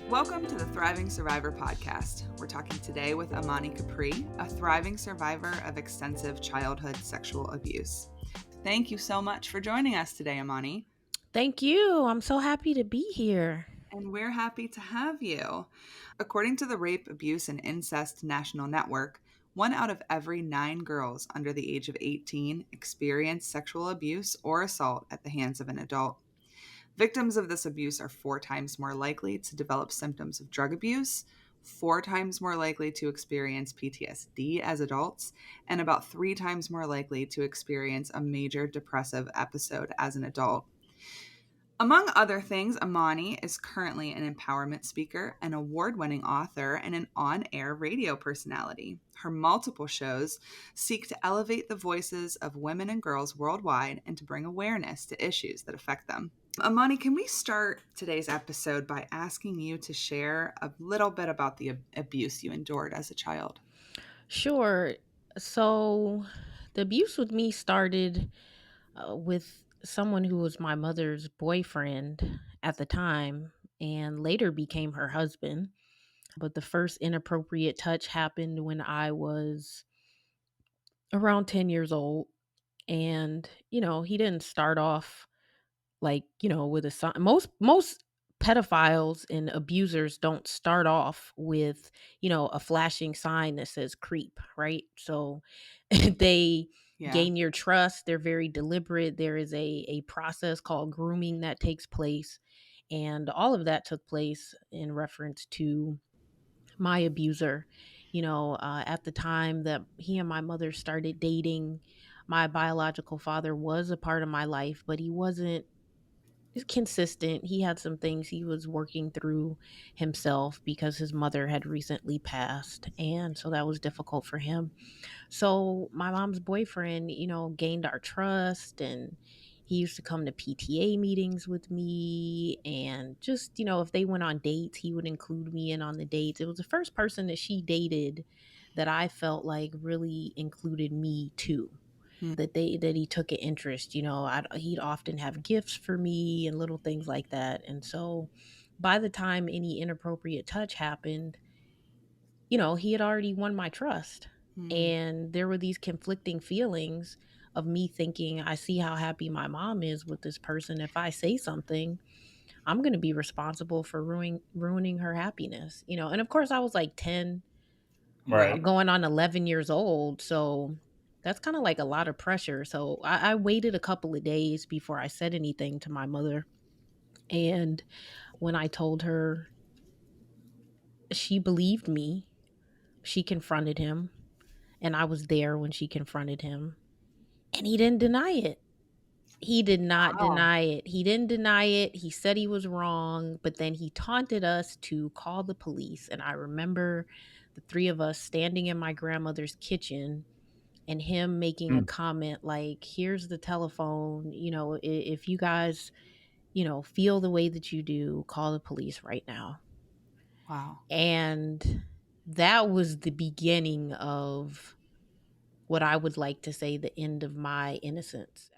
Welcome to the Thriving Survivor podcast. We're talking today with Imani Capri, a thriving survivor of extensive childhood sexual abuse. Thank you so much for joining us today, Imani. Thank you. I'm so happy to be here. And we're happy to have you. According to the Rape, Abuse, and Incest National Network, 1 out of every 9 girls under the age of 18 experience sexual abuse or assault at the hands of an adult. Victims of this abuse are 4 times more likely to develop symptoms of drug abuse, 4 times more likely to experience PTSD as adults, and about 3 times more likely to experience a major depressive episode as an adult. Among other things, Imani is currently an empowerment speaker, an award-winning author, and an on-air radio personality. Her multiple shows seek to elevate the voices of women and girls worldwide and to bring awareness to issues that affect them. Imani, can we start today's episode by asking you to share a little bit about the abuse you endured as a child? Sure. So, the abuse with me started with someone who was my mother's boyfriend at the time and later became her husband. But the first inappropriate touch happened when I was around 10 years old. And, he didn't start off like, with a sign. Most pedophiles and abusers don't start off with, a flashing sign that says creep, right? So they Yeah. gain your trust. They're very deliberate. There is a process called grooming that takes place. And all of that took place in reference to my abuser. At the time that he and my mother started dating, my biological father was a part of my life, but he wasn't consistent. He had some things he was working through himself because his mother had recently passed. And so that was difficult for him. So my mom's boyfriend, gained our trust, and he used to come to PTA meetings with me, and just, if they went on dates, he would include me in on the dates. It was the first person that she dated that I felt like really included me too, that he took an interest. He'd often have gifts for me and little things like that. And so by the time any inappropriate touch happened, he had already won my trust. Mm. And there were these conflicting feelings of me thinking, I see how happy my mom is with this person. If I say something, I'm going to be responsible for ruining her happiness. And of course I was like 10, Right. going on 11 years old. So that's kind of like a lot of pressure. So I waited a couple of days before I said anything to my mother. And when I told her, she believed me. She confronted him, and I was there when she confronted him. And he didn't deny it. He did not Wow. deny it. He didn't deny it. He said he was wrong, but then he taunted us to call the police. And I remember the three of us standing in my grandmother's kitchen and him making a Mm. comment like, here's the telephone, if you guys, feel the way that you do, call the police right now. Wow. And that was the beginning of what I would like to say the end of my innocence.